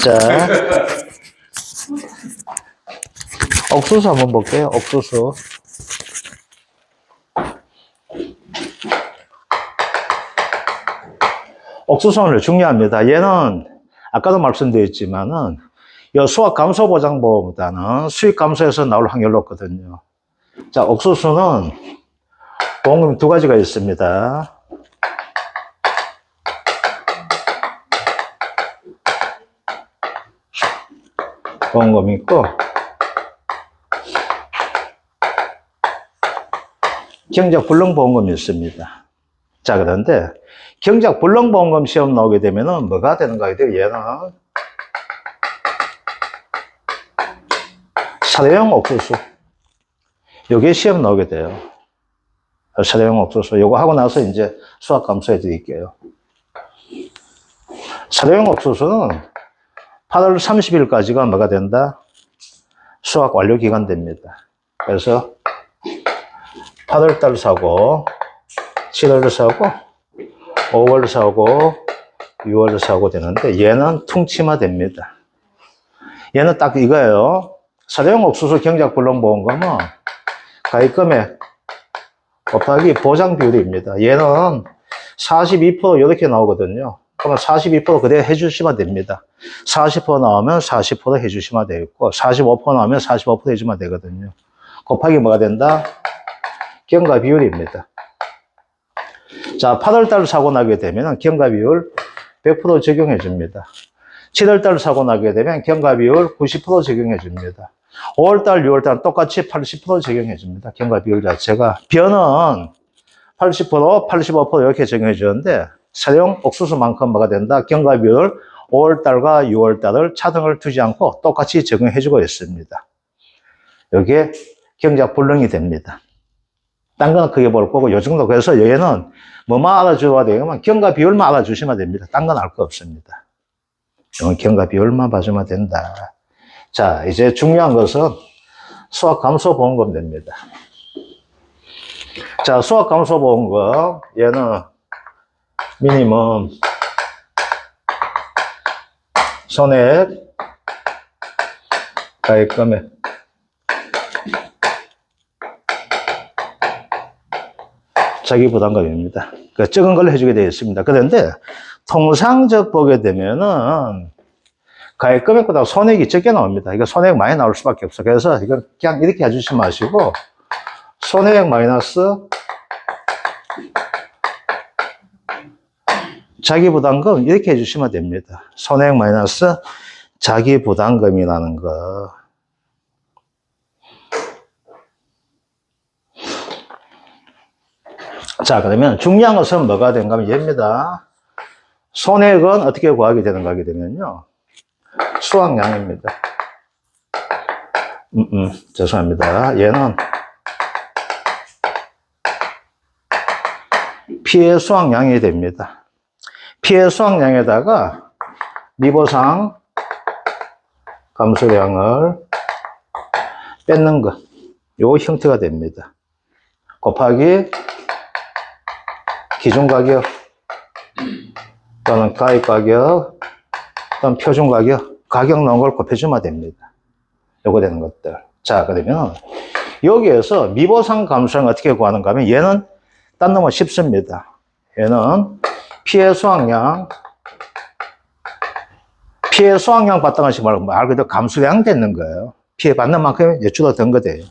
자, 옥수수 한번 볼게요. 옥수수. 옥수수는 중요합니다. 얘는 아까도 말씀드렸지만은 이 수확 감소 보장보험보다는 수익 감소에서 나올 확률이 높거든요. 자, 옥수수는 보험금이 두 가지가 있습니다. 보험금이 있고 경작 불능보험금이 있습니다. 자, 그런데 경작 불능보험금 시험 나오게 되면은 뭐가 되는가 해요? 얘는 사대용 옥수수. 요게 시험 나오게 돼요. 사대용 옥수수. 요거 하고 나서 이제 수확 감소해 드릴게요. 사대용 옥수수는 8월 30일까지가 뭐가 된다? 수확 완료 기간 됩니다. 그래서 8월달 사고, 7월 사고, 5월 사고, 6월 사고 되는데 얘는 퉁치마 됩니다. 얘는 딱 이거예요. 사대용 옥수수 경작 불능보험금은 가입금액 곱하기 보장 비율입니다. 얘는 42% 이렇게 나오거든요. 그러면 42% 그대로 해주시면 됩니다. 40% 나오면 40% 해주시면 되겠고 45% 나오면 45% 해주면 되거든요. 곱하기 뭐가 된다? 경과 비율입니다. 자, 8월달 사고 나게 되면 경과 비율 100% 적용해 줍니다. 7월달 사고 나게 되면 경과 비율 90% 적용해 줍니다. 5월달, 6월달은 똑같이 80% 적용해 줍니다. 경과 비율 자체가. 변은 80%, 85% 이렇게 적용해 주는데 사용 옥수수만큼 뭐가 된다? 경과 비율 5월달과 6월달을 차등을 두지 않고 똑같이 적용해 주고 있습니다. 여기에 경작 불능이 됩니다. 딴 거는 크게 볼 거고 요 정도. 그래서 얘는 뭐만 알아줘야 되면 경과 비율만 알아주시면 됩니다. 딴 건 알 거 없습니다. 이건 경과 비율만 봐주면 된다. 자, 이제 중요한 것은 수확 감소 보험금 됩니다. 자, 수확 감소 보험금 얘는 미니멈 손해액 가입금액 자기 부담금입니다. 그 적은 걸 해주게 되어 있습니다. 그런데 통상적 보게 되면은 가입금액보다 손해액이 적게 나옵니다. 이거 손해액 많이 나올 수밖에 없어. 그래서 이건 그냥 이렇게 해주지 마시고 손해액 마이너스 자기 부담금 이렇게 해주시면 됩니다. 손해액 마이너스 자기 부담금이라는 거. 자, 그러면 중요한 것은 뭐가 되는가 하면 얘입니다. 손해액은 어떻게 구하게 되는가 하게 되면요. 수확량입니다. 죄송합니다. 얘는 피해 수확량이 됩니다. 피해 수확량에다가 미보상 감소량을 뺏는 것. 요 형태가 됩니다. 곱하기 기준 가격 또는 가입 가격 또는 표준 가격 나온 걸 곱해주면 됩니다. 요거 되는 것들. 자, 그러면 여기에서 미보상 감소량 어떻게 구하는가 하면 얘는 딴 놈은 쉽습니다. 얘는 피해 수확량 바탕하지 말고 말 그대로 감소량 되는 거예요. 피해 받는 만큼 줄어든 거 돼요.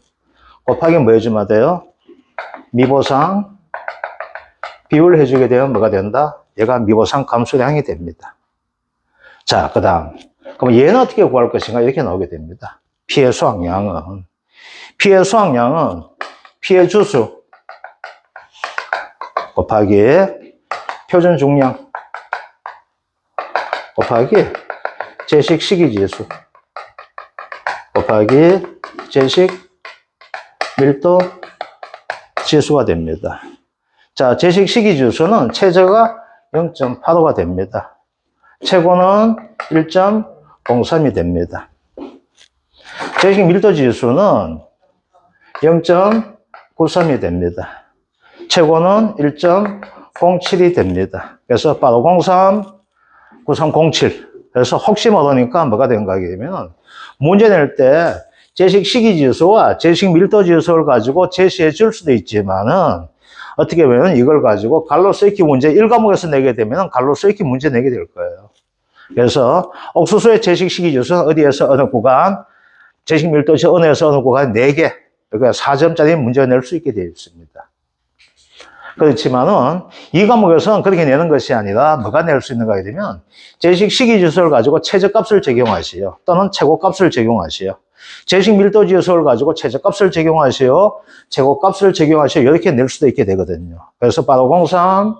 곱하기 뭐 해주면 돼요? 미보상 비율을 해주게 되면 뭐가 된다? 얘가 미보상 감소량이 됩니다. 자, 그 다음. 그럼 얘는 어떻게 구할 것인가? 이렇게 나오게 됩니다. 피해 수확량은 피해 주수 곱하기 표준 중량 곱하기 제식 시기지수 곱하기 제식 밀도 지수가 됩니다. 자, 제식 시기지수는 최저가 0.85가 됩니다. 최고는 1.03이 됩니다. 제식 밀도 지수는 0.93이 됩니다. 최고는 1.07이 됩니다. 그래서 8503, 9307. 그래서 혹시 모르니까 뭐가 된가 하게 되면 문제 낼 때 제식 시기지수와 제식 밀도지수를 가지고 제시해 줄 수도 있지만은 어떻게 보면 이걸 가지고 갈로 쌓기 문제 1과목에서 내게 되면 갈로 쌓기 문제 내게 될 거예요. 그래서 옥수수의 제식 시기지수 어디에서 어느 구간, 제식 밀도지수 어느에서 어느 구간 4개, 그러니까 4점짜리 문제를 낼 수 있게 되어 있습니다. 그렇지만은 이 과목에서는 그렇게 내는 것이 아니라 뭐가 낼 수 있는가 하게 되면 제식 시기지수를 가지고 최저값을 적용하시오. 또는 최고값을 적용하시오. 제식 밀도지수를 가지고 최저값을 적용하시오. 최고값을 적용하시오. 이렇게 낼 수도 있게 되거든요. 그래서 바로 03,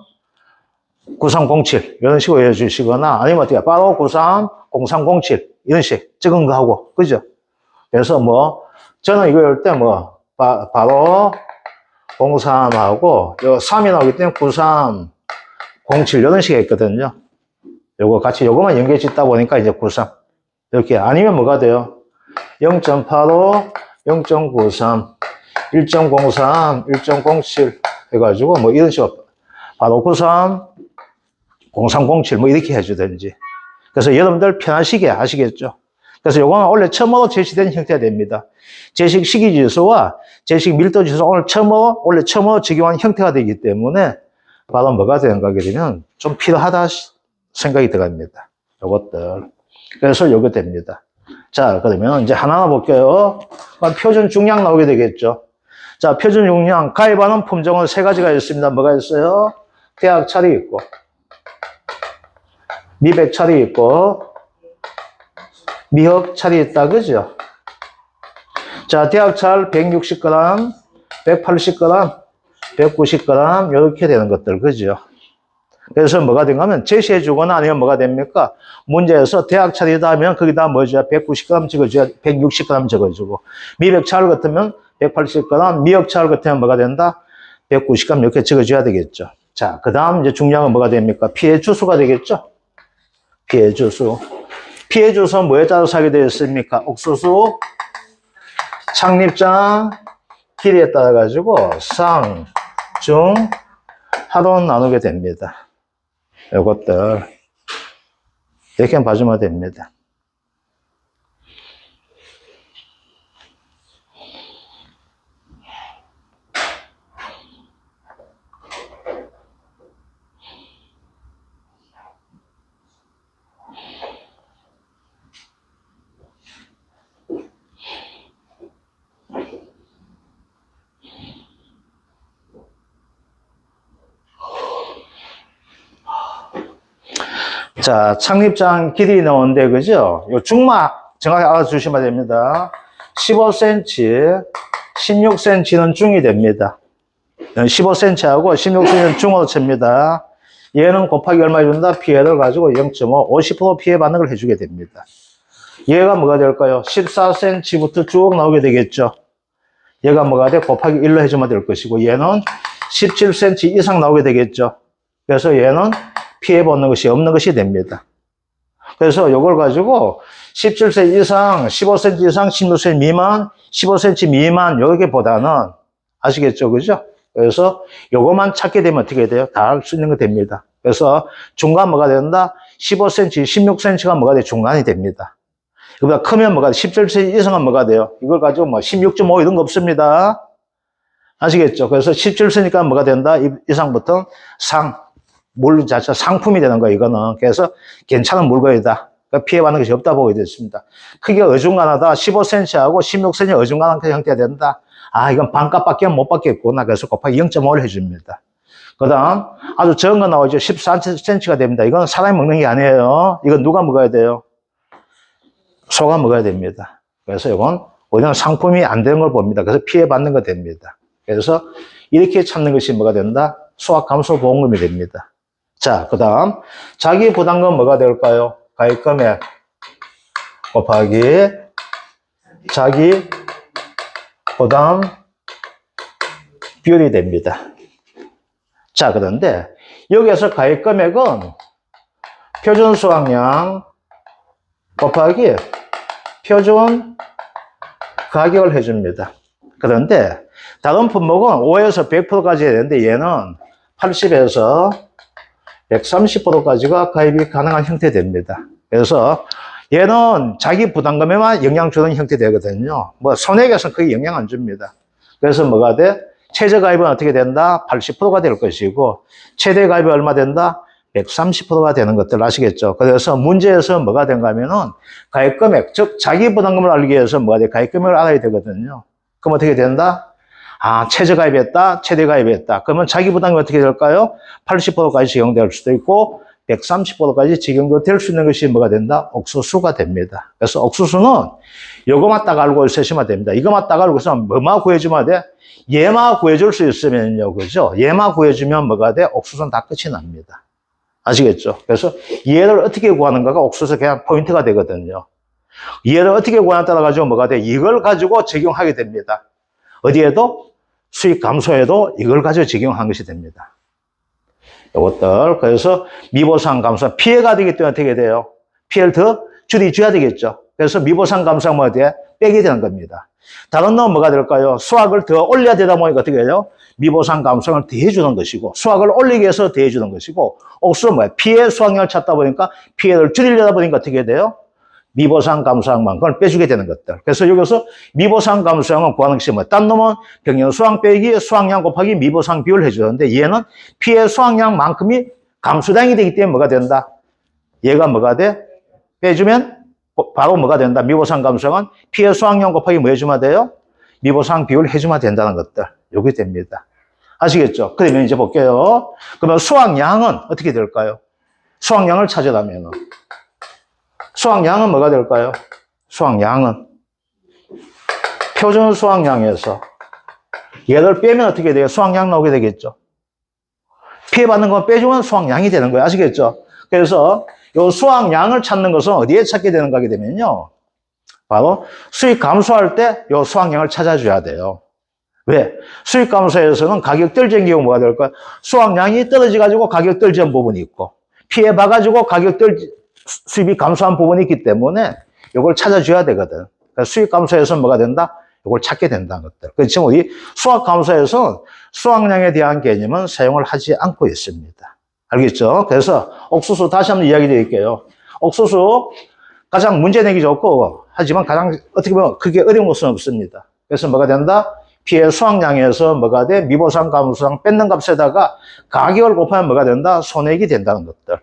9307 이런 식으로 해주시거나 아니면 어떻게 바로 93, 0307 이런 식 적은 거 하고 그죠? 그래서 뭐 저는 이거 할 때 뭐 바로 03하고, 3이 나오기 때문에 93, 07 이런 식이 있거든요. 요거 같이 요거만 연결 짓다 보니까 이제 93. 이렇게. 아니면 뭐가 돼요? 0.85, 0.93, 1.03, 1.07 해가지고 뭐 이런 식으로 바로 93, 0307 뭐 이렇게 해주든지. 그래서 여러분들 편하시게 하시겠죠? 그래서 요거는 원래 처음으로 제시된 형태가 됩니다. 제식 시기지수와 제식 밀도지수 원래 처음으로 적용한 형태가 되기 때문에 바로 뭐가 되는가 하게 되면 좀 필요하다 생각이 들어갑니다. 요것들. 그래서 요거 됩니다. 자, 그러면 이제 하나하나 볼게요. 표준 중량 나오게 되겠죠. 자, 표준 중량 가입하는 품종은 3가지가 있습니다. 뭐가 있어요? 대학찰이 있고, 미백찰이 있고, 미흑찰이 있다, 그죠? 자, 대학찰 160g, 180g, 190g, 이렇게 되는 것들, 그죠? 그래서 뭐가 된가 하면 제시해 주거나 아니면 뭐가 됩니까? 문제에서 대학찰이다 하면 거기다 뭐죠? 190g 적어줘야, 160g 적어주고, 미백찰 같으면 180g, 미흑찰 같으면 뭐가 된다? 190g 이렇게 적어줘야 되겠죠. 자, 그 다음 이제 중량은 뭐가 됩니까? 피해 주수가 되겠죠? 피해 주수. 피해 주수는 뭐에 따라서 하게 되어 있습니까? 옥수수, 착립장, 길이에 따라 가지고 상, 중, 하로 나누게 됩니다. 이것들 이렇게 봐주면 됩니다. 자, 착립장 길이 나오는데, 그죠? 요 중마 정확히 알아주시면 됩니다. 15cm, 16cm는 중이 됩니다. 15cm하고 16cm는 중으로 칩니다. 얘는 곱하기 얼마 준다? 피해를 가지고 0.5, 50% 피해 반응을 해주게 됩니다. 얘가 뭐가 될까요? 14cm부터 쭉 나오게 되겠죠. 얘가 뭐가 돼? 곱하기 1로 해주면 될 것이고, 얘는 17cm 이상 나오게 되겠죠. 그래서 얘는 피해 보는 것이 없는 것이 됩니다. 그래서 이걸 가지고 17cm 이상, 15cm 이상, 16cm 미만, 15cm 미만 이렇게 보다는 아시겠죠? 그죠? 그래서 요거만 찾게 되면 어떻게 돼요? 다 할 수 있는 거 됩니다. 그래서 중간 뭐가 된다? 15cm, 16cm가 뭐가 돼? 중간이 됩니다. 그보다 크면 뭐가 돼? 17cm 이상은 뭐가 돼요? 이걸 가지고 뭐 16.5 이런 거 없습니다. 아시겠죠? 그래서 17cm니까 뭐가 된다? 이상부터 물 자체 상품이 되는 거예요, 이거는. 그래서 괜찮은 물건이다. 그러니까 피해받는 것이 없다 보게 됐습니다. 크기가 어중간하다. 15cm하고 16cm 어중간한 형태가 된다. 아, 이건 반값밖에 못 받겠구나. 그래서 곱하기 0.5를 해줍니다. 그 다음, 아주 적은 거 나오죠. 14cm가 됩니다. 이건 사람이 먹는 게 아니에요. 이건 누가 먹어야 돼요? 소가 먹어야 됩니다. 그래서 이건 우리는 상품이 안 되는 걸 봅니다. 그래서 피해받는 거 됩니다. 그래서 이렇게 찾는 것이 뭐가 된다? 수확감소보험금이 됩니다. 자, 그 다음 자기 부담금 뭐가 될까요? 가입금액 곱하기 자기 부담 비율이 됩니다. 자, 그런데 여기에서 가입금액은 표준 수확량 곱하기 표준 가격을 해줍니다. 그런데 다른 품목은 5에서 100%까지 해야 되는데 얘는 80에서 130%까지가 가입이 가능한 형태 됩니다. 그래서 얘는 자기 부담금에만 영향 주는 형태 되거든요. 뭐 손해액에서는 크게 영향 안 줍니다. 그래서 뭐가 돼? 최저 가입은 어떻게 된다? 80%가 될 것이고 최대 가입이 얼마 된다? 130%가 되는 것들 아시겠죠? 그래서 문제에서 뭐가 된가 하면은 가입 금액, 즉 자기 부담금을 알기 위해서 뭐가 돼? 가입 금액을 알아야 되거든요. 그럼 어떻게 된다? 아, 최저 가입했다, 최대 가입했다. 그러면 자기 부담금이 어떻게 될까요? 80%까지 적용될 수도 있고 130%까지 적용될 수 있는 것이 뭐가 된다? 옥수수가 됩니다. 그래서 옥수수는 요거만 딱 알고 있으시면 됩니다. 이거만 딱 알고 있으면 뭐만 구해주면 돼? 얘만 구해줄 수 있으면요, 그죠? 얘만 구해주면 뭐가 돼? 옥수수는 다 끝이 납니다. 아시겠죠? 그래서 얘를 어떻게 구하는가가 옥수수 그냥 포인트가 되거든요. 얘를 어떻게 구하느냐에 따라 가지고 뭐가 돼? 이걸 가지고 적용하게 됩니다. 어디에도? 수익 감소에도 이걸 가지고 적용한 것이 됩니다. 이것들. 그래서 미보상 감소, 피해가 되기 때문에 어떻게 돼요? 피해를 더 줄여줘야 되겠죠. 그래서 미보상 감소가 뭐가 돼? 빼게 되는 겁니다. 다른 놈은 뭐가 될까요? 수확을 더 올려야 되다 보니까 어떻게 해요? 미보상 감소를 더해주는 것이고, 수확을 올리기 위해서 더해주는 것이고, 옥수수는 뭐야? 피해 수확량을 찾다 보니까 피해를 줄이려다 보니까 어떻게 돼요? 미보상 감소량만큼을 빼주게 되는 것들. 그래서 여기서 미보상 감소량은 구하는 것이 뭐야? 딴 놈은 평년 수확 빼기 수확량 곱하기 미보상 비율을 해주는데 얘는 피해 수확량만큼이 감소량이 되기 때문에 뭐가 된다? 얘가 뭐가 돼? 빼주면 바로 뭐가 된다? 미보상 감소량은 피해 수확량 곱하기 뭐 해주면 돼요? 미보상 비율을 해주면 된다는 것들. 요게 됩니다. 아시겠죠? 그러면 이제 볼게요. 그러면 수확량은 어떻게 될까요? 수확량을 찾으려면은 수확량은 뭐가 될까요? 수확량은 표준 수확량에서 얘를 빼면 어떻게 돼요? 수확량 나오게 되겠죠. 피해받는 건 빼주면 수확량이 되는 거예요. 아시겠죠? 그래서 이 수확량을 찾는 것은 어디에 찾게 되는가 하게 되면요. 바로 수익 감소할 때 이 수확량을 찾아줘야 돼요. 왜? 수익 감소에서는 가격 떨어진 경우 뭐가 될까요? 수확량이 떨어져가지고 가격 떨어진 부분이 있고 피해봐가지고 가격 수입이 감소한 부분이 있기 때문에 이걸 찾아줘야 되거든. 그러니까 수익 감소에서 뭐가 된다? 이걸 찾게 된다는 것들. 그래서 지금 우리 수확 감소에서 수확량에 대한 개념은 사용을 하지 않고 있습니다. 알겠죠? 그래서 옥수수 다시 한번 이야기 드릴게요. 옥수수 가장 문제 내기 좋고 하지만 가장 어떻게 보면 그게 어려운 것은 없습니다. 그래서 뭐가 된다? 피해 수확량에서 뭐가 돼? 미보상 감소상 뺏는 값에다가 가격을 곱하면 뭐가 된다? 손해액이 된다는 것들.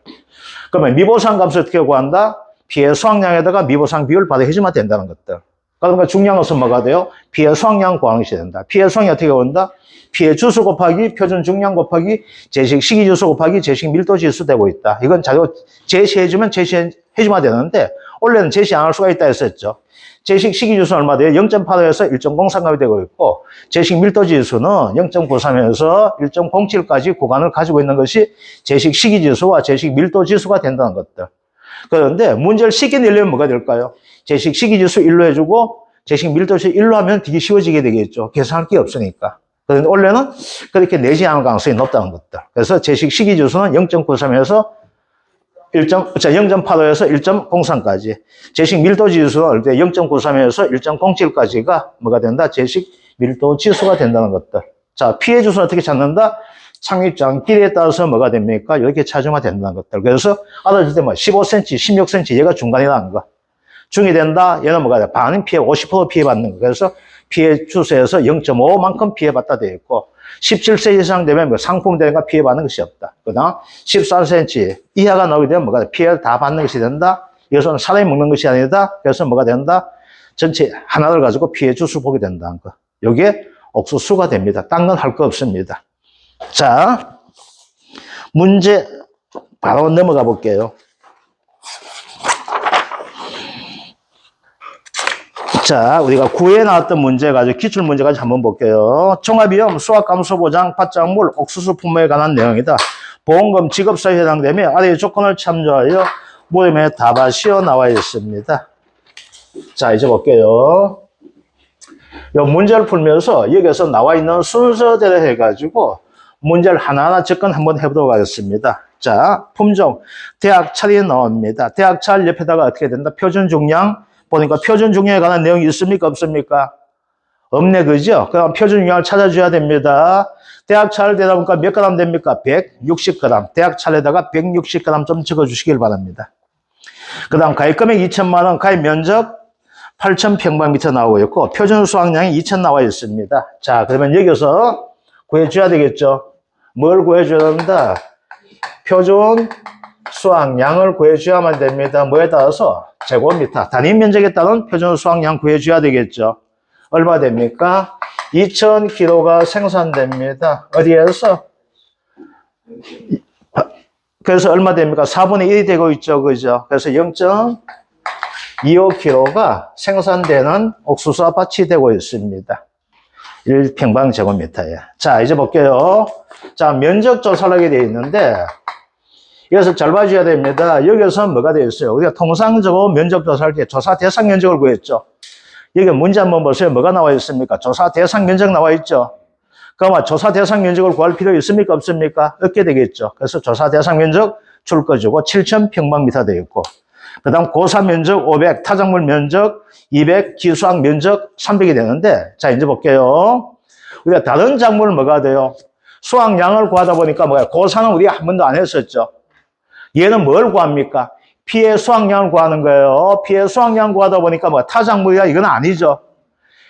그러면 미보상 값을 어떻게 구한다? 피해 수확량에다가 미보상 비율 받아해주면 된다는 것들. 그러니까 중요한 것은 뭐가 돼요? 피해 수확량 구하는 것이 된다. 피해 수확량이 어떻게 온다? 피해 주수 곱하기 표준 중량 곱하기 제식 시기 주수 곱하기 제식 밀도 지수 되고 있다. 이건 자료 제시해주면 제시해주면 되는데 원래는 제시 안 할 수가 있다 했었죠. 제식 시기 주수는 얼마 돼요? 0.85에서 1.03값이 되고 있고 제식 밀도 지수는 0.93에서 1.07까지 구간을 가지고 있는 것이 제식 시기 지수와 제식 밀도 지수가 된다는 것들. 그런데 문제를 쉽게 내려면 뭐가 될까요? 제식 시기 지수 1로 해주고 제식 밀도 지수 1로 하면 되게 쉬워지게 되겠죠. 계산할 게 없으니까. 그런데 원래는 그렇게 내지 않을 가능성이 높다는 것들. 그래서 제식 시기 지수는 0.93에서 0.85에서 1.03까지. 제식 밀도 지수는 0.93에서 1.07까지가 뭐가 된다? 제식 밀도 지수가 된다는 것들. 자, 피해 주수는 어떻게 찾는다? 착립장 길이에 따라서 뭐가 됩니까? 이렇게 찾으면 된다는 것들. 그래서 알아줄 때 뭐 15cm, 16cm 얘가 중간이라는 거. 중이 된다? 얘는 뭐가 돼? 반은 피해, 50% 피해받는 거. 그래서 피해 주수에서 0.5만큼 피해받다 되어 있고 17세 이상 되면 뭐 상품 되는가 피해받는 것이 없다. 그 다음 14cm 이하가 나오게 되면 뭐가 돼? 피해를 다 받는 것이 된다. 이것은 사람이 먹는 것이 아니다. 그래서 뭐가 된다? 전체 하나를 가지고 피해 주수 보게 된다는 거. 이게 옥수수가 됩니다. 딴 건 할 거 없습니다. 자, 문제 바로 넘어가 볼게요. 자, 우리가 9회 나왔던 문제 가지고 기출 문제 가지고 한번 볼게요. 종합위험, 수확감소보장, 팥작물, 옥수수 품목에 관한 내용이다. 보험금 지급사유에 해당되며 아래의 조건을 참조하여 모임의 답안시어 나와 있습니다. 자, 이제 볼게요. 이 문제를 풀면서 여기서 나와 있는 순서대로 해가지고 문제를 하나하나 접근 한번 해보도록 하겠습니다. 자, 품종, 대학찰이 나옵니다. 대학찰 옆에다가 어떻게 된다? 표준 중량. 보니까 표준 중량에 관한 내용이 있습니까? 없습니까? 없네, 그죠? 그럼 표준 용량을 찾아줘야 됩니다. 대학 차례되다 보니까 몇 그램 됩니까? 160g. 대학 차례다가 160g 좀 적어주시길 바랍니다. 그 다음 가입 금액 2천만 원, 가입 면적 8,000평방미터 나오고 있고, 표준 수확량이 2,000 나와 있습니다. 자, 그러면 여기서 구해줘야 되겠죠? 뭘 구해줘야 된다? 표준 수확량을 구해줘야만 됩니다. 뭐에 따라서? 제곱미터. 단위 면적에 따른 표준 수확량 구해줘야 되겠죠? 얼마 됩니까? 2,000kg가 생산됩니다. 어디에서? 그래서 얼마 됩니까? 4분의 1이 되고 있죠. 그죠? 그래서 0.25kg가 생산되는 옥수수와 밭이 되고 있습니다. 1평방제곱미터에. 자, 이제 볼게요. 자, 면적 조사를 하게 되어 있는데, 이것을 잘 봐줘야 됩니다. 여기서 뭐가 되어 있어요? 우리가 통상적으로 면적 조사할 때 조사 대상 면적을 구했죠. 여기 문제 한번 보세요. 뭐가 나와 있습니까? 조사 대상 면적 나와 있죠. 그러면 조사 대상 면적을 구할 필요 있습니까? 없습니까? 없게 되겠죠. 그래서 조사 대상 면적 줄 거주고 7,000평방미터 되어 있고, 그 다음 고사 면적 500, 타작물 면적 200, 기수학 면적 300이 되는데, 자, 이제 볼게요. 우리가 다른 작물은 뭐가 돼요? 수확량을 구하다 보니까 뭐야? 고사는 우리가 한 번도 안 했었죠. 얘는 뭘 구합니까? 피해 수확량을 구하는 거예요. 피해 수확량 구하다 보니까 뭐 타작물이야? 이건 아니죠.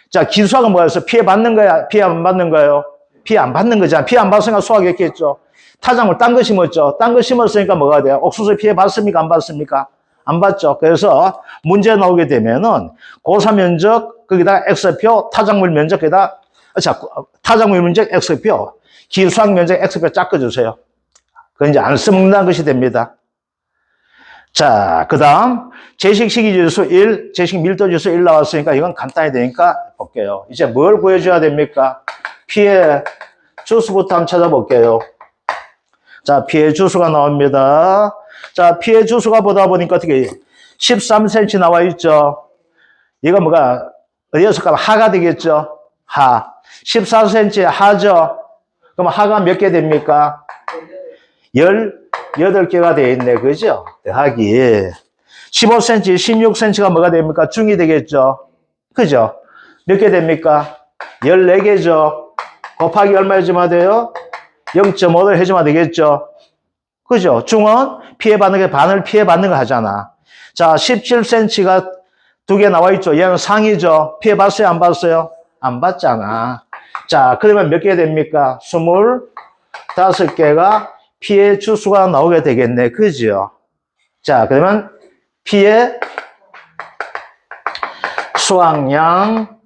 자, 기수학은 뭐였어? 피해 받는 거야? 피해 안 받는 거예요? 피해 안 받는 거잖아. 피해 안 받으니까 수확했겠죠. 타작물 딴 거 심었죠. 딴 거 심었으니까 뭐가 돼요? 옥수수 피해 받습니까? 안 받습니까? 안 받죠. 그래서 문제 나오게 되면은 고사 면적 거기다 X표, 타작물 면적 거기다 타작물 면적 X표, 기수학 면적 X표 짝꿔주세요. 그건 이제 안 써먹는다는 것이 됩니다. 자, 그 다음, 제식 시기지수 1, 제식 밀도지수 1 나왔으니까 이건 간단히 되니까 볼게요. 이제 뭘 구해줘야 됩니까? 피해 주수부터 한번 찾아볼게요. 자, 피해 주수가 나옵니다. 자, 피해 주수가 보다 보니까 어떻게 13cm 나와 있죠? 이거 뭐가, 어디에서 가면 하가 되겠죠? 하. 14cm 하죠? 그럼 하가 몇 개 됩니까? 18개가 되어 있네. 그죠? 더하기 15cm, 16cm가 뭐가 됩니까? 중이 되겠죠? 그죠? 몇 개 됩니까? 14개죠? 곱하기 얼마 해주면 돼요? 0.5를 해주면 되겠죠? 그죠? 중은 피해받는 게 반을 피해받는 거 하잖아. 자, 17cm가 2개 나와 있죠? 얘는 상이죠? 피해봤어요? 안 봤어요? 안 봤잖아. 자, 그러면 몇 개 됩니까? 25개가 피해 주수가 나오게 되겠네. 그죠? 자, 그러면 피해 수확량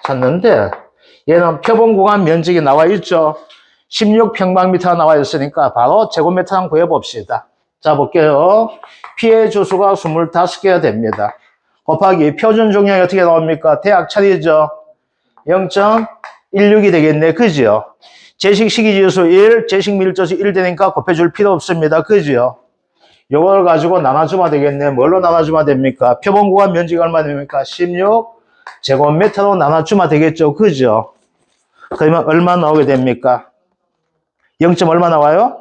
찾는데, 얘는 표본 구간 면적이 나와 있죠? 16평방미터가 나와 있으니까 바로 제곱미터 한번 구해봅시다. 자, 볼게요. 피해 주수가 25개가 됩니다. 곱하기 표준 종량이 어떻게 나옵니까? 대학 차리죠? 0.16이 되겠네. 그죠? 제식 시기지수 1, 제식 밀도지 1 되니까 곱해줄 필요 없습니다. 그죠? 요걸 가지고 나눠주면 되겠네. 뭘로 나눠주면 됩니까? 표본 구간 면적이 얼마 됩니까? 16제곱미터로 나눠주면 되겠죠. 그죠? 그러면 얼마 나오게 됩니까? 0. 얼마 나와요?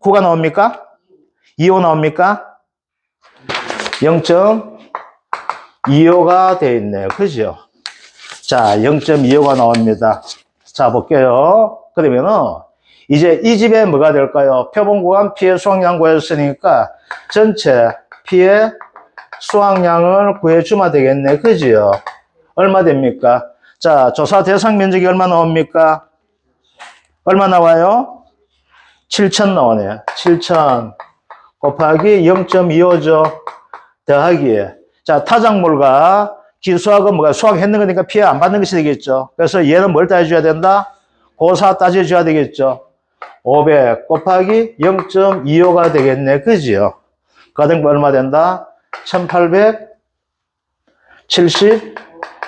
9가 나옵니까? 25 나옵니까? 0.25가 되어 있네요. 그죠? 자, 0.25가 나옵니다. 자, 볼게요. 그러면은, 이제 이 집에 뭐가 될까요? 표본 구간 피해 수확량 구했으니까 전체 피해 수확량을 구해주면 되겠네. 그죠? 얼마 됩니까? 자, 조사 대상 면적이 얼마 나옵니까? 얼마 나와요? 7,000 나오네요. 7,000 곱하기 0.25죠. 더하기. 자, 타작물과 기수학은 뭐가 수확했는 거니까 피해 안 받는 것이 되겠죠. 그래서 얘는 뭘 따져줘야 된다? 고사 따져줘야 되겠죠. 500 곱하기 0.25가 되겠네. 그지요? 가등분 얼마 된다?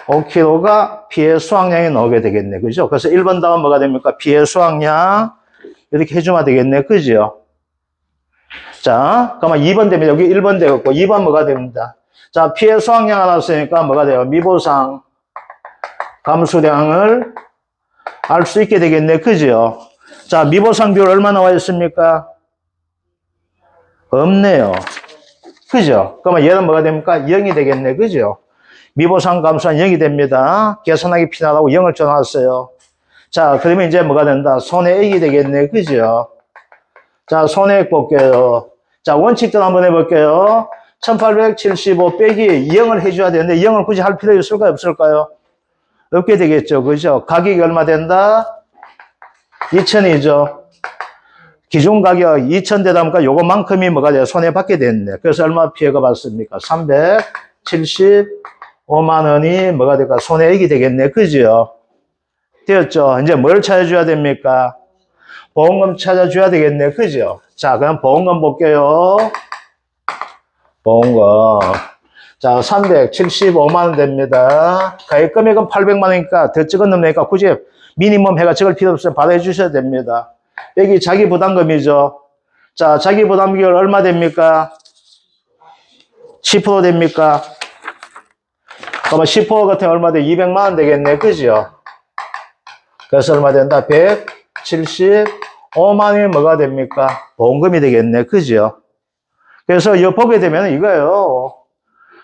1875kg가 피해 수확량이 나오게 되겠네. 그죠? 그래서 1번 다음 뭐가 됩니까? 피해 수확량. 이렇게 해주면 되겠네. 그지요? 자, 그러면 2번 되면 여기 1번 되겠고, 2번 뭐가 됩니다? 자, 피해 수확량 알았으니까 뭐가 돼요? 미보상 감수량을 알 수 있게 되겠네. 그죠? 자, 미보상 비율 얼마 나와 있습니까? 없네요. 그죠? 그러면 얘는 뭐가 됩니까? 0이 되겠네. 그죠? 미보상 감소한 0이 됩니다. 계산하기 피나다고 0을 줘놨어요. 자, 그러면 이제 뭐가 된다? 손해액이 되겠네. 그죠? 자, 손해액 볼게요. 자, 원칙대로 한번 해볼게요. 1875 빼기 0을 해줘야 되는데 0을 굳이 할 필요 있을까요? 없을까요? 없게 되겠죠. 그죠? 가격이 얼마 된다? 2000이죠. 기준 가격 2000 되다 보니까 요거만큼이 뭐가 돼요? 손해받게 됐네. 그래서 얼마 피해가 받습니까? 375만 원이 뭐가 될까? 손해액이 되겠네. 그죠? 되었죠? 이제 뭘 찾아줘야 됩니까? 보험금 찾아줘야 되겠네. 그죠? 자, 그럼 보험금 볼게요. 보험금. 자, 375만 원 됩니다. 가입 금액은 800만 원이니까 더 찍어 넣으니까 굳이 미니멈 해가 적을 필요 없어요. 받아 주셔야 됩니다. 여기 자기 부담금이죠. 자, 자기 부담금이 얼마 됩니까? 10% 됩니까? 그러면 10% 같은 얼마 돼? 200만 원 되겠네. 그죠? 그래서 얼마 된다? 175만 원이 뭐가 됩니까? 보험금이 되겠네. 그죠? 그래서 이거 보게 되면 이거예요.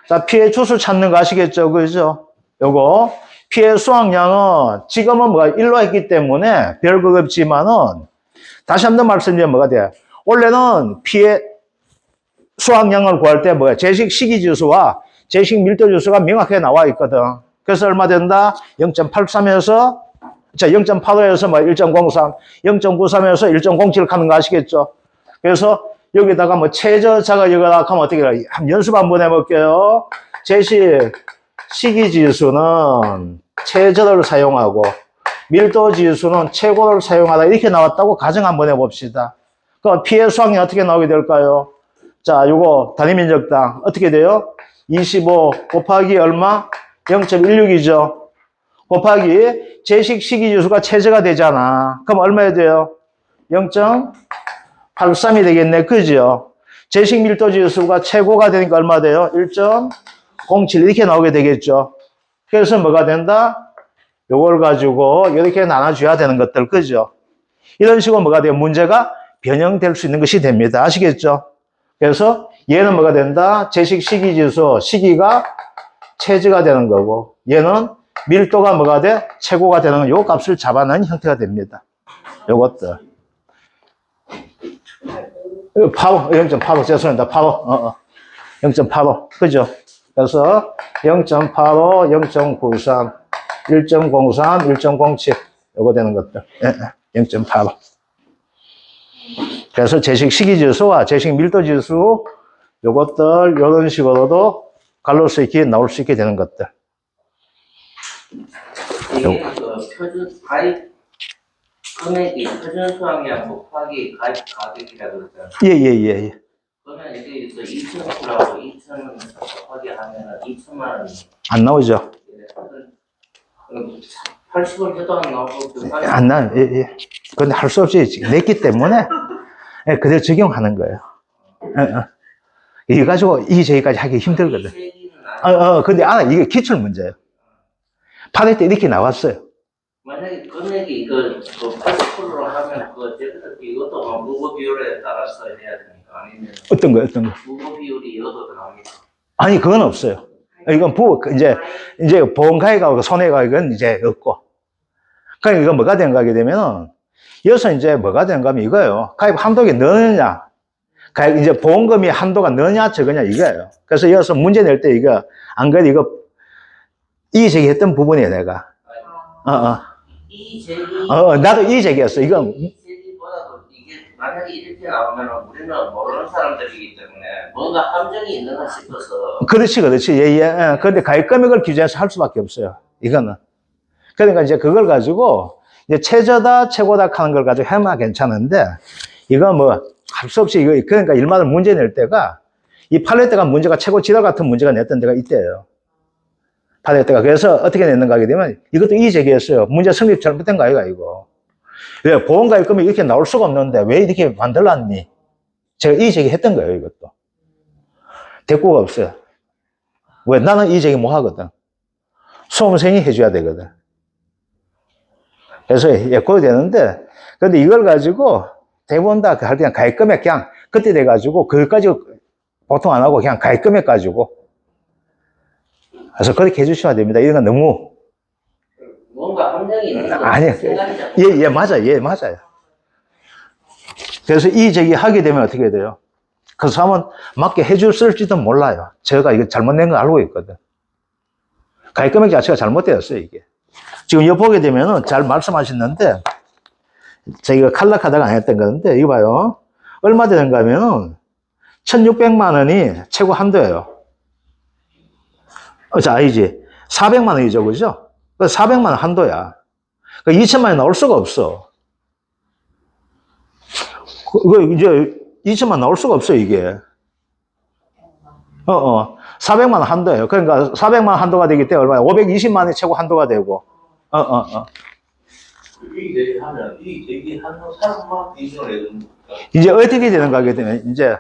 자, 피해 주수 찾는 거 아시겠죠? 그죠? 요거. 피해 수확량은 지금은 뭐가 1로 했기 때문에 별 그거 없지만은 다시 한 번 말씀드리면 뭐가 돼요? 원래는 피해 수확량을 구할 때 뭐야? 제식 시기 지수와 제식 밀도 지수가 명확하게 나와 있거든. 그래서 얼마 된다? 0.83에서 자, 0.85에서 뭐 1.03, 0.93에서 1.07 하는 거 아시겠죠? 그래서 여기다가 뭐 최저자가 여기다가 하면 어떻게 해요? 한번 연습 한번 해볼게요. 제식 시기 지수는 최저를 사용하고 밀도 지수는 최고를 사용하다 이렇게 나왔다고 가정 한번 해봅시다. 그럼 피해 수확량이 어떻게 나오게 될까요? 자, 요거 단위면적당 어떻게 돼요? 25 곱하기 얼마? 0.16이죠. 곱하기 제식 시기 지수가 최저가 되잖아. 그럼 얼마야 돼요? 0.83이 되겠네. 그죠? 제식 밀도 지수가 최고가 되니까 얼마 돼요? 1.07 이렇게 나오게 되겠죠. 그래서 뭐가 된다? 요걸 가지고 이렇게 나눠줘야 되는 것들, 그죠? 이런 식으로 뭐가 돼요? 문제가 변형될 수 있는 것이 됩니다. 아시겠죠? 그래서 얘는 뭐가 된다? 제식 시기 지수, 시기가 최저가 되는 거고, 얘는 밀도가 뭐가 돼? 최고가 되는 요 값을 잡아내는 형태가 됩니다. 요것들. 0.85, 죄송합니다. 85, 0.85, 그죠? 그래서 0.85, 0.93, 1.03, 1.07, 요거 되는 것들. 0.85. 그래서 제식 시기 지수와 제식 밀도 지수, 요것들, 요런 식으로도 갈릴 수 있게, 나올 수 있게 되는 것들. 이게 그 표준 가입 금액이 표준 수확량 곱하기 가입 가격이라 그러잖아요. 예. 그러면 이게 그 2,000하고 2,000 곱하기 하면은 2천만 원이 안 나오죠? 80을 해도 안 나오고 안 나요. 예. 근데 할 수 없이 냈기 때문에 예, 그대로 적용하는 거예요. 이거 가지고 저기까지 하기 힘들거든. 근데 이게 기출 문제예요. 받을 때 이렇게 나왔어요. 만약에 금액이 그 80%로 하면 이것도 무거 비율에 따라서 해야 되니까 아니면 어떤 거? 무거 비율이 여도 나옵니다. 아니, 그건 없어요. 이건 이제 보험가액하고 손해가액은 이제 없고. 그러니까 이거 뭐가 되는가 하게 되면은, 여기서 이제 뭐가 되는가 하면 이거예요. 가입 한도가 넣느냐. 가입 이제 보험금이 한도가 넣느냐, 적으냐 이거예요. 그래서 여기서 문제 낼 때 이거, 안 그래도 이거, 이의제기 했던 부분이에요, 내가. 이의제기. 나도 이의제기였어. 이건. 이의제기보다도 이게 만약에 이렇게 나오면 우리는 모르는 사람들이기 때문에 뭔가 함정이 있는가 싶어서. 그렇지. 예. 그런데 가입 금액을 규제해서 할 수밖에 없어요. 이거는. 그러니까 이제 그걸 가지고, 이제 최저다, 최고다 하는 걸 가지고 해만 괜찮은데, 이거 뭐, 할 수 없이 그러니까 일마다 문제 낼 때가, 이 팔레트가 문제가 최고 지랄 같은 문제가 냈던 데가 있대요. 팔레트가. 그래서 어떻게 냈는가 하게 되면, 이것도 이의제기했어요. 문제 성립 잘못된 거 아이가, 이거. 왜, 보험가입 금액이 이렇게 나올 수가 없는데, 왜 이렇게 만들었니? 제가 이의제기 했던 거예요, 이것도. 대꾸가 없어요. 왜? 나는 이의제기 못 하거든. 수험생이 해줘야 되거든. 그래서 예고도 되는데, 근데 이걸 가지고 대부분 다 할 때 그냥 가입금액 그냥 그때 돼가지고 그것까지 보통 안 하고 그냥 가입금액 가지고 그래서 그렇게 해주셔야 됩니다. 이런 건 너무. 뭔가 함정이 있는 거 아니요. 예, 맞아요. 예, 맞아요. 그래서 이 저기 하게 되면 어떻게 돼요? 그 사람은 맞게 해줬을지도 몰라요. 제가 이거 잘못된 거 알고 있거든. 가입금액 자체가 잘못되었어요, 이게. 지금 이거 보게 되면은 잘 말씀하셨는데, 저희가 칼락하다가 안 했던 건데, 이거 봐요. 얼마 되는가 하면은, 1,600만 원이 최고 한도예요. 자, 아니지. 400만 원이죠, 그죠? 400만 원 한도야. 2천만 원이 나올 수가 없어. 이제 2천만 나올 수가 없어, 이게. 400만 원 한도예요. 그러니까 400만 원 한도가 되기 때문에 얼마야? 520만 원이 최고 한도가 되고. 이 얘기하면 이 얘기하는 사람만 이전을 해주는 거니까. 이제 어떻게 되는가 하게 되면, 이제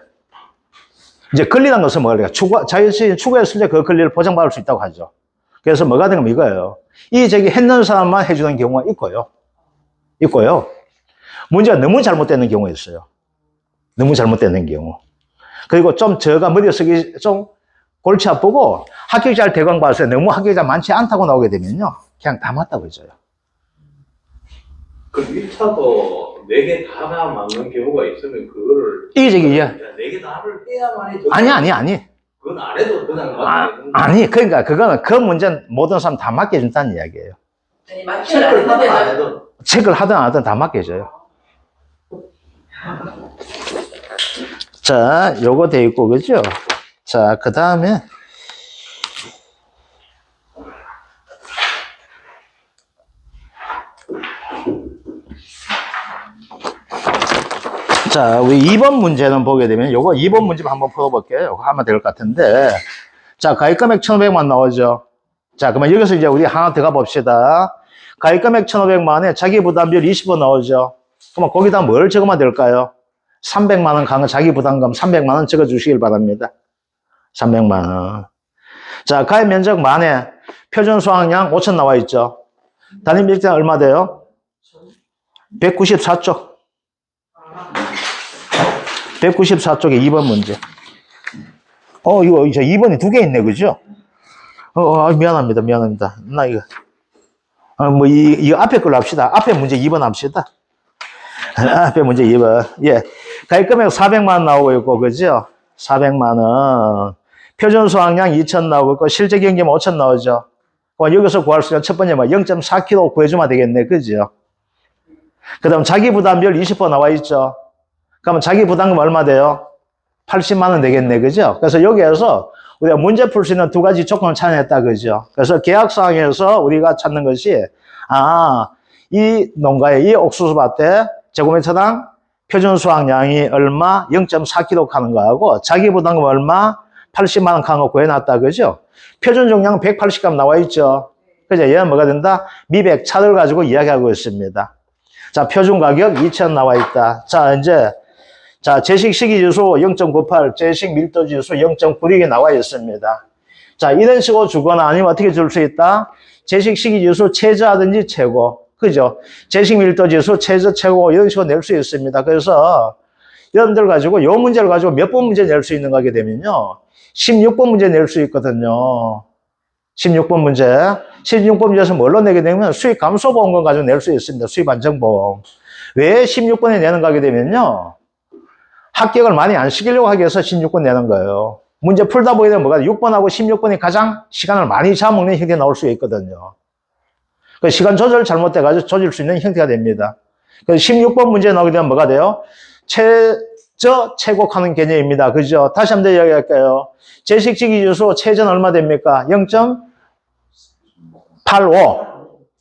권리란 것은 뭐예요? 자연스레 추구했을 때 그 권리를 보장받을 수 있다고 하죠. 그래서 뭐가 되냐면 이거예요. 이 저기 했는 사람만 해주는 경우가 있고요. 문제가 너무 잘못되는 경우가 있어요. 너무 잘못되는 경우. 그리고 좀 저가 머릿속이 좀 골치 아프고 합격자를 대강받았을 때 너무 합격자 많지 않다고 나오게 되면요. 그냥 다 맞다고 해줘요. 그 1차도 4개 다가 맞는 경우가 있으면 그거를 이게 저기, 4개 다를 빼야만이 아니. 그건 안 해도 그냥 아니, 그러니까 그거는 그 문제는 모든 사람 다 맡겨준다는 이야기예요. 체크를 하든 안 해도 체크를 하든 안 하든 다 맡겨줘요. 자, 요거 돼 있고, 그죠? 자, 그 다음에, 자, 우리 2번 문제는 보게 되면, 요거 2번 문제 한번 풀어볼게요. 요거 하면 될 것 같은데. 자, 가입금액 1,500만 나오죠. 자, 그러면 여기서 이제 우리 하나 들어가 봅시다. 가입금액 1,500만에 자기부담비율 20% 나오죠. 그러면 거기다 뭘 적으면 될까요? 300만 원 강은 자기부담금 300만 원 적어주시길 바랍니다. 300만 원. 자, 가입 면적 만에 표준 수확량 5천 나와 있죠. 단위 면적 얼마 돼요? 194쪽. 194쪽에 2번 문제. 이거 이제 2번이 2개 있네, 그죠? 미안합니다. 나 이거. 이거 앞에 걸로 합시다. 앞에 문제 2번 합시다. 앞에 문제 2번. 예. 가입금액 400만 원 나오고 있고, 그죠? 400만 원. 표준 수확량 2천 나오고 있고, 실제 경기면 5천 나오죠. 여기서 구할 수 있는 첫 번째 0.4kg 구해주면 되겠네, 그죠? 그 다음 자기 부담비율 20% 나와 있죠. 그러면 자기 부담금 얼마 돼요? 80만 원 되겠네, 그죠? 그래서 여기에서 우리가 문제 풀 수 있는 두 가지 조건을 찾아냈다, 그죠? 그래서 계약사항에서 우리가 찾는 것이, 이 농가의 이 옥수수밭에 제곱미터당 표준 수확량이 얼마? 0.4kg 하는 거하고, 자기 부담금 얼마? 80만 원 하는 거 구해놨다, 그죠? 표준 종량 180g 나와 있죠? 그죠? 얘는 뭐가 된다? 미백 차를 가지고 이야기하고 있습니다. 자, 표준 가격 2,000 나와 있다. 자, 이제, 제식 시기지수 0.98, 제식 밀도지수 0.96이 나와 있습니다. 자, 이런 식으로 주거나 아니면 어떻게 줄 수 있다? 제식 시기지수 최저하든지 최고. 그죠? 제식 밀도지수 최저 최고 이런 식으로 낼 수 있습니다. 그래서 여러분들 가지고 요 문제를 가지고 몇 번 문제 낼 수 있는 거게 되면요. 16번 문제 낼 수 있거든요. 16번 문제. 16번 문제에서 뭘로 내게 되면 수익 감소보험금 가지고 낼 수 있습니다. 수입 안정보험. 왜 16번에 내는 거게 되면요. 합격을 많이 안 시키려고 하기 위해서 16번 내는 거예요. 문제 풀다 보게 되면 뭐가 6번하고 16번이 가장 시간을 많이 잡아먹는 형태가 나올 수 있거든요. 그 시간 조절 잘못돼가지고 조질 수 있는 형태가 됩니다. 그래서 16번 문제 나오게 되면 뭐가 돼요? 최저 최고하는 개념입니다. 그죠? 다시 한번 이야기할게요. 제식시기지수 최저는 얼마 됩니까? 0.85.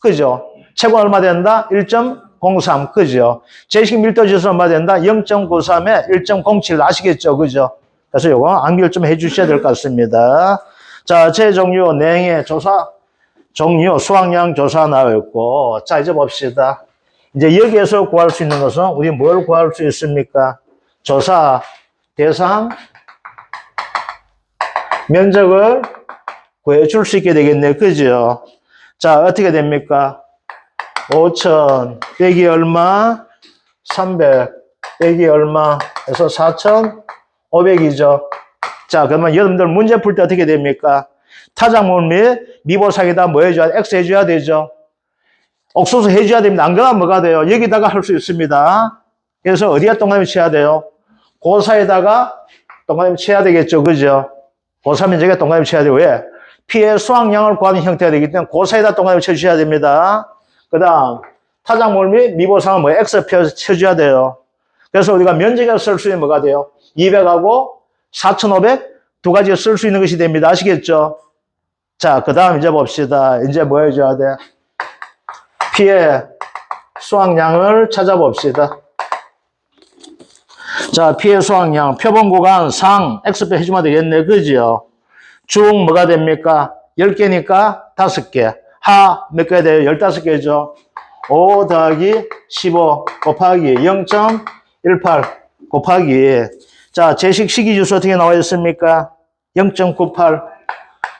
그죠? 최고 얼마 된다? 1.03. 그죠? 제식 밀도지수 얼마 된다? 0.93에 1.07 아시겠죠? 그죠? 그래서 요거 암기를 좀 해주셔야 될 것 같습니다. 자, 재종류, 냉해, 조사, 종류, 수확량 조사 나와 있고. 자, 이제 봅시다. 이제 여기에서 구할 수 있는 것은 우리 뭘 구할 수 있습니까? 조사, 대상, 면적을 구해줄 수 있게 되겠네. 그죠? 자, 어떻게 됩니까? 5천 빼기 얼마? 300 빼기 얼마? 해서 4,500이죠. 자, 그러면 여러분들 문제 풀 때 어떻게 됩니까? 타작물 및 미보상에다 뭐 해줘야 돼? X 해줘야 되죠. 옥수수 해줘야 됩니다. 안 그러면 뭐가 돼요? 여기다가 할 수 있습니다. 그래서 어디에 동그라미 쳐야 돼요? 고사에다가 동그라미 쳐야 되겠죠. 그죠? 고사 면적에 동그라미 쳐야 돼요. 왜? P의 수학량을 구하는 형태가 되기 때문에 고사에다 동그라미 쳐주셔야 됩니다. 그 다음, 타작물 및 미보상은 뭐 X표 쳐줘야 돼요. 그래서 우리가 면적에 쓸 수 있는 뭐가 돼요? 200하고 4,500 두 가지 쓸 수 있는 것이 됩니다. 아시겠죠? 자, 그 다음 이제 봅시다. 이제 뭐 해줘야 돼? P의 수학량을 찾아봅시다. 자, P의 수학량, 표본 구간 상, X표 해주면 되겠네. 그죠? 중 뭐가 됩니까? 10개니까 5개. 하 몇 개 돼요? 15개죠. 5 더하기 15 곱하기 0.18 곱하기. 자, 제식 식이주수 어떻게 나와 있습니까? 0.98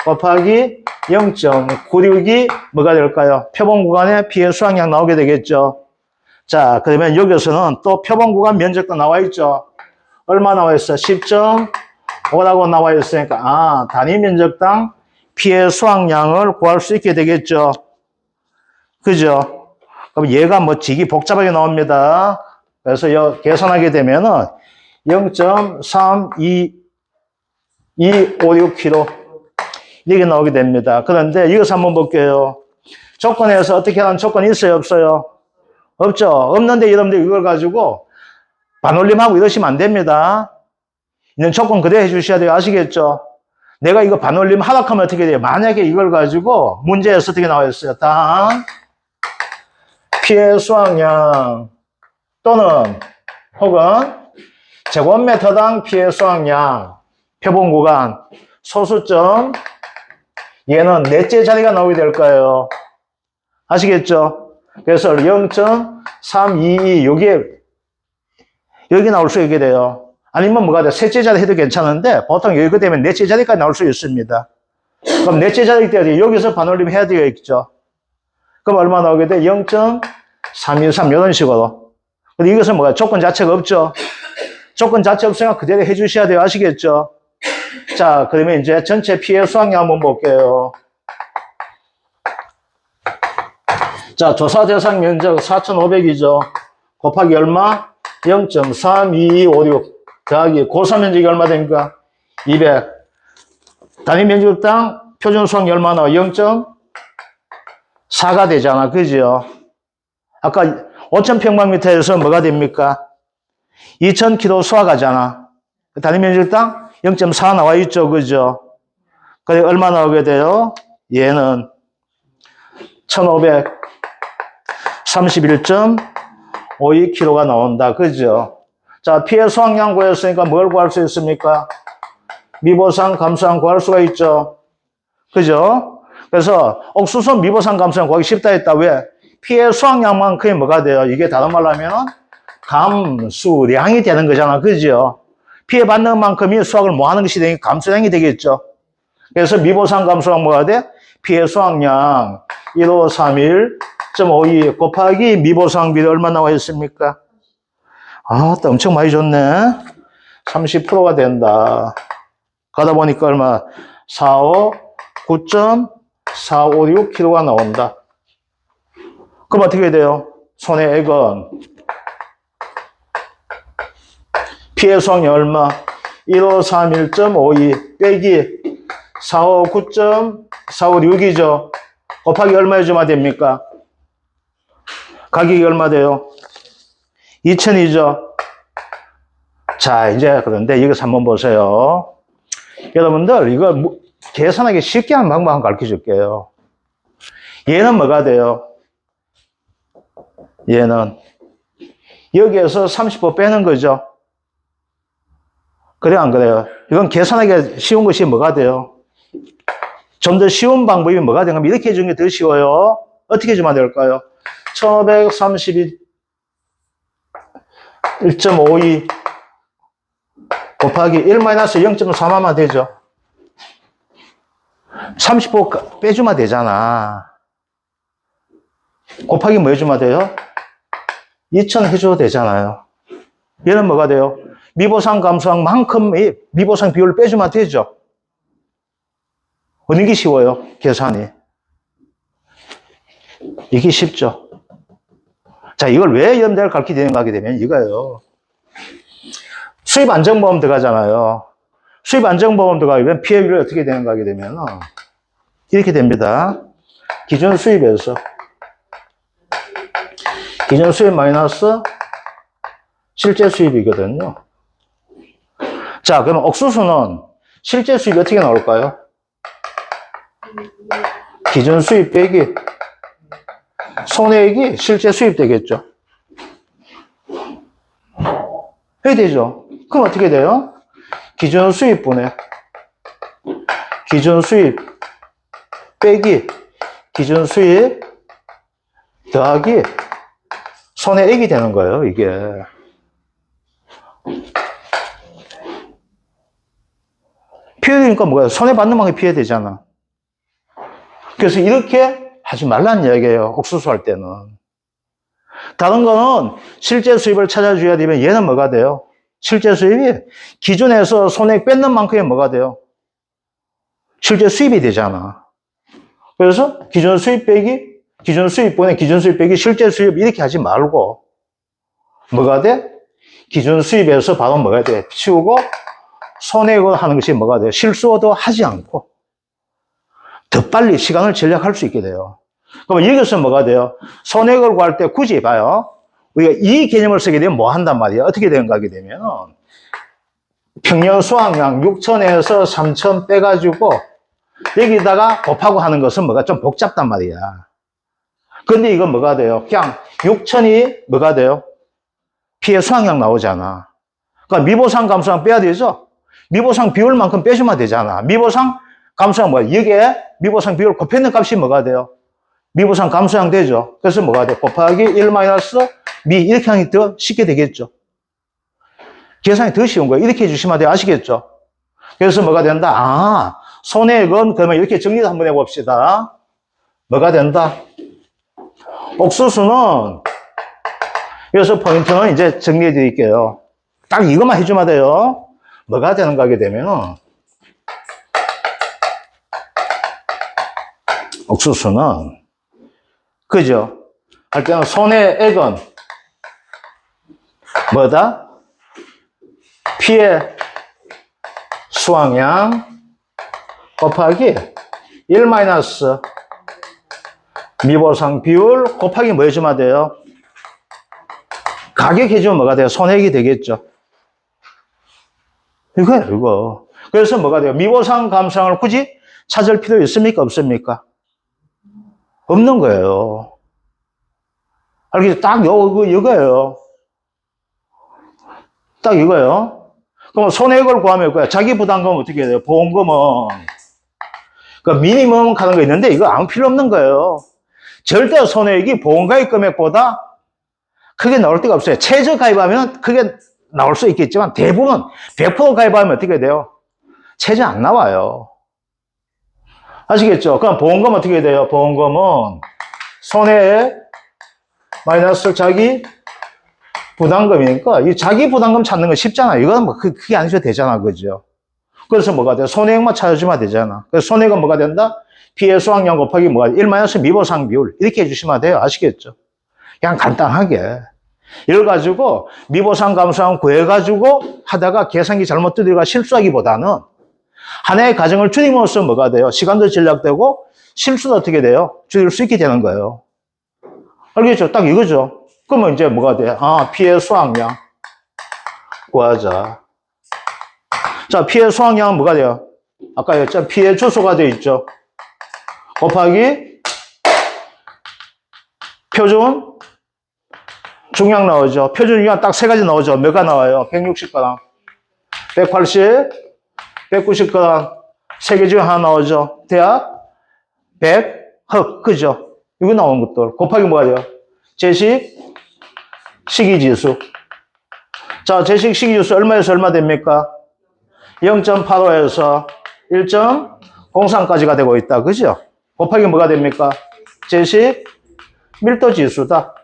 곱하기 0.96이 뭐가 될까요? 표본 구간에 P의 수학량 나오게 되겠죠. 자, 그러면 여기서는 또 표본 구간 면적도 나와 있죠. 얼마 나와 있어? 10.5라고 나와 있으니까, 단위 면적당 P의 수학량을 구할 수 있게 되겠죠. 그죠? 그럼 얘가 뭐 지기 복잡하게 나옵니다. 그래서 계산하게 되면은 0.32256kg 이게 나오게 됩니다. 그런데 이것을 한번 볼게요. 조건에서 어떻게 하는 조건이 있어요? 없어요? 없죠? 없는데 여러분들 이걸 가지고 반올림하고 이러시면 안 됩니다. 이런 조건 그대로 해주셔야 돼요. 아시겠죠? 내가 이거 반올림 하락하면 어떻게 돼요? 만약에 이걸 가지고 문제에서 어떻게 나와 있어요? 단 P의 수학량 또는 혹은 제곱미터당 P의 수학량 표본 구간 소수점 얘는 넷째 자리가 나오게 될 거예요. 아시겠죠? 그래서 0.322 여기 나올 수 있게 돼요. 아니면 뭐가 돼? 셋째 자리 해도 괜찮은데 보통 여기 되면 넷째 자리까지 나올 수 있습니다. 그럼 넷째 자리 때 여기서 반올림 해야 되겠죠. 그럼 얼마 나오게 돼? 0.323 이런 식으로. 근데 이것은 뭐가 조건 자체가 없죠. 조건 자체 없으니까 그대로 해주셔야 돼요. 아시겠죠? 자, 그러면 이제 전체 P의 수학량 한번 볼게요. 자, 조사 대상 면적 4,500이죠. 곱하기 얼마? 0.32256 더하기 고사 면적이 얼마 됩니까? 200. 단위 면적당 표준 수학량 얼마 나와? 0.4가 되잖아. 그죠? 아까 5,000평방미터에서 뭐가 됩니까? 2,000km 수학하잖아. 단위 면적당 0.4 나와 있죠. 그죠? 그래, 얼마 나오게 돼요? 얘는 1,531.52kg가 나온다. 그죠? 자, P의 수학량 구했으니까 뭘 구할 수 있습니까? 미보상, 감소상 구할 수가 있죠. 그죠? 그래서 옥수수 미보상, 감소상 구하기 쉽다 했다. 왜? P의 수학량만큼이 뭐가 돼요? 이게 다른 말로 하면 감수량이 되는 거잖아. 그죠? 피해받는 만큼이 수학을 뭐 하는 것이 되니까 감수량이 되겠죠. 그래서 미보상, 감소랑 뭐가 돼? 피해 수학량 1531.52 곱하기 미보상 비율 얼마 나와 있습니까? 또 엄청 많이 줬네. 30%가 된다. 가다 보니까 얼마? 9.456kg가 나온다. 그럼 어떻게 돼요? 손해액은 피해 수학량 얼마? 1531.52 빼기 459.456이죠. 곱하기 얼마 해주면 됩니까? 가격이 얼마 돼요? 2,000이죠. 자, 이제 그런데 이것을 한번 보세요. 여러분들 이거 계산하기 쉽게 하는 방법 한번 가르쳐 줄게요. 얘는 뭐가 돼요? 얘는 여기에서 30% 빼는 거죠. 그래 안 그래요? 이건 계산하기 쉬운 것이 뭐가 돼요? 좀 더 쉬운 방법이 뭐가 되냐면 이렇게 해주는 게 더 쉬워요. 어떻게 해주면 될까요? 1532.52 곱하기 1-0.4만 되죠. 30% 빼주면 되잖아. 곱하기 뭐 해주면 돼요? 2,000 해줘도 되잖아요. 얘는 뭐가 돼요? 미보상 감소한 만큼 미보상 비율을 빼주면 되죠. 어느 게 쉬워요? 계산이. 이게 쉽죠. 자, 이걸 왜 연대를 가르치게 되는가 하게 되면 이거예요. 수입 안정보험 들어가잖아요. 수입 안정보험 들어가면 피해율이 어떻게 되는가 하게 되면 이렇게 됩니다. 기준 수입에서 기준 수입 마이너스 실제 수입이거든요. 자, 그럼 옥수수는 실제 수입이 어떻게 나올까요? 기준 수입 빼기 손해액이 실제 수입 되겠죠. 해야 되죠. 그럼 어떻게 돼요? 기준 수입분의 기준 수입 빼기 기준 수입 더하기 손해액이 되는 거예요, 이게. 피해되니까 뭐야? 손해받는 만큼 피해되잖아. 그래서 이렇게 하지 말라는 이야기예요, 옥수수 할 때는. 다른 거는 실제 수입을 찾아줘야 되면 얘는 뭐가 돼요? 실제 수입이 기준에서 손해액 뺏는 만큼이 뭐가 돼요? 실제 수입이 되잖아. 그래서 기준 수입 빼기 기준 수입분의 기준 수입 빼기 실제 수입 이렇게 하지 말고 뭐가 돼? 기준 수입에서 바로 뭐가 돼? 치우고 손해액을 하는 것이 뭐가 돼요? 실수도 하지 않고 더 빨리 시간을 절약할 수 있게 돼요. 그러면 여기서 뭐가 돼요? 손해액을 구할 때 굳이 봐요. 우리가 이 개념을 쓰게 되면 뭐 한단 말이야? 어떻게 되는가 하게 되면 평년 수확량 6천에서 3천 빼가지고 여기다가 곱하고 하는 것은 뭐가 좀 복잡단 말이야. 근데 이건 뭐가 돼요? 그냥 6천이 뭐가 돼요? 피해 수확량 나오잖아. 그러니까 미보상 감소량 빼야 되죠? 미보상 비율만큼 빼주면 되잖아. 미보상 감소량 뭐야? 여기에 미보상 비율 곱했는 값이 뭐가 돼요? 미보상 감소량 되죠? 그래서 뭐가 돼? 곱하기 1 마이너스 미 이렇게 하는 게 더 쉽게 되겠죠? 계산이 더 쉬운 거예요. 이렇게 해주시면 돼요. 아시겠죠? 그래서 뭐가 된다? 아, 손해액은 그러면 이렇게 정리를 한번 해봅시다. 뭐가 된다? 옥수수는 여기서 포인트는 이제 정리해 드릴게요. 딱 이것만 해주면 돼요. 뭐가 되는가 하게 되면 옥수수는 그죠? 할 때는 손해액은 뭐다? 피해 수확량 곱하기 1 마이너스 미보상 비율 곱하기 뭐 해주면 돼요? 가격 해주면 뭐가 돼요? 손해액이 되겠죠. 이거예요, 이거. 그래서 뭐가 돼요? 미보상 감소량을 굳이 찾을 필요 있습니까? 없습니까? 없는 거예요. 알겠죠? 딱 이거예요. 딱 이거예요. 그럼 손해액을 구하면 뭐야? 자기 부담금은 어떻게 해야 돼요? 보험금은. 그 미니멈 하는 거 있는데 이거 아무 필요 없는 거예요. 절대 손해액이 보험가입 금액보다 크게 나올 데가 없어요. 최저 가입하면 크게 나올 수 있겠지만 대부분 100% 가입하면 어떻게 돼요? 최저 안 나와요. 아시겠죠? 그럼 보험금 어떻게 돼요? 보험금은 손해액 마이너스 자기 부담금이니까 이 자기 부담금 찾는 거 쉽잖아. 이건 뭐 그게 안 하셔도 되잖아. 그죠? 그래서 뭐가 돼요? 손해액만 찾아주면 되잖아. 그래서 손해액은 뭐가 된다? 피해 수확량 곱하기 뭐가 돼? 1 마이너스 미보상 비율. 이렇게 해주시면 돼요. 아시겠죠? 그냥 간단하게. 이걸 가지고 미보상 감소량 구해가지고 하다가 계산기 잘못 두드리가 실수하기보다는 하나의 과정을 줄임으로써 뭐가 돼요? 시간도 절약되고 실수도 어떻게 돼요? 줄일 수 있게 되는 거예요. 알겠죠? 딱 이거죠. 그러면 이제 뭐가 돼? 아, 피해 수확량 구하자. 자, 피해 수확량은 뭐가 돼요? 아까 했죠? 피해 주소가 되어 있죠. 곱하기 표준 중량 나오죠. 표준 중량 딱 세 가지 나오죠. 몇가 나와요? 160g, 180, 190g. 세 개 중에 하나 나오죠. 대략 100, 흑, 그죠? 이거 나온 것들. 곱하기 뭐가 돼요? 제식, 식이지수. 자, 제식, 식이지수 얼마에서 얼마 됩니까? 0.85에서 1.03까지가 되고 있다. 그죠? 곱하기 뭐가 됩니까? 제식, 밀도지수다.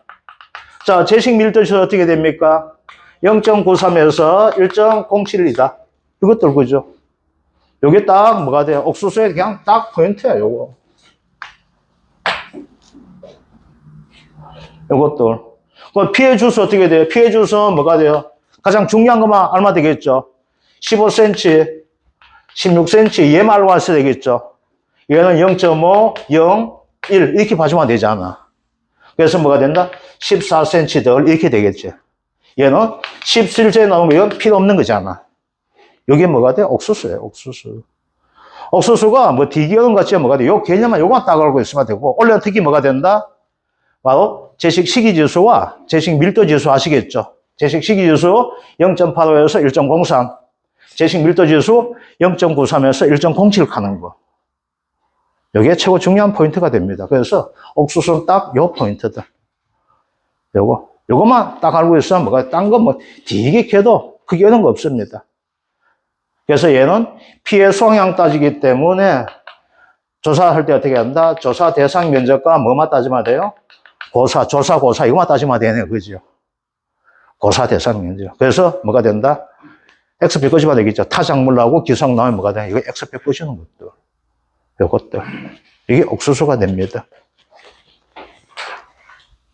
자, 제식 밀도지수 어떻게 됩니까? 0.93에서 1.07이다. 이것들, 그죠? 요게 딱 뭐가 돼요? 옥수수의 그냥 딱 포인트야, 요거. 요것들. 그 피해 주수 어떻게 돼요? 피해 주수는 뭐가 돼요? 가장 중요한 것만 알면 되겠죠. 15cm, 16cm 얘말로 왔어야 되겠죠. 얘는 0.5, 0, 1 이렇게 봐주면 되잖아. 그래서 뭐가 된다? 14cm 덜 이렇게 되겠지. 얘는 17cm 나오면 이건 필요 없는 거잖아. 이게 뭐가 돼? 옥수수예요, 옥수수. 옥수수가 뭐 디기어는 같이 뭐가 돼? 요 개념만 요거만 딱 알고 있으면 되고, 원래 특히 뭐가 된다? 바로 제식 시기지수와 제식 밀도지수 아시겠죠? 제식 시기지수 0.85에서 1.03, 제식 밀도지수 0.93에서 1.07 가는 거. 이게 최고 중요한 포인트가 됩니다. 그래서 옥수수는 딱 요 포인트다. 요거만 딱 알고 있으면 뭐가, 딴 거 뭐 되게 캐도 크게 어려운 거 없습니다. 그래서 얘는 피해 수확량 따지기 때문에 조사할 때 어떻게 한다? 조사 대상 면적과 뭐만 따지면 돼요? 조사, 고사, 이거만 따지면 되네, 그죠? 고사 대상 면적. 그래서 뭐가 된다? X표 끄지면 되겠죠. 타작물하고 기성 나오면 뭐가 돼? 이거 X표 끄시는 것들. 요것들. 이게 옥수수가 됩니다.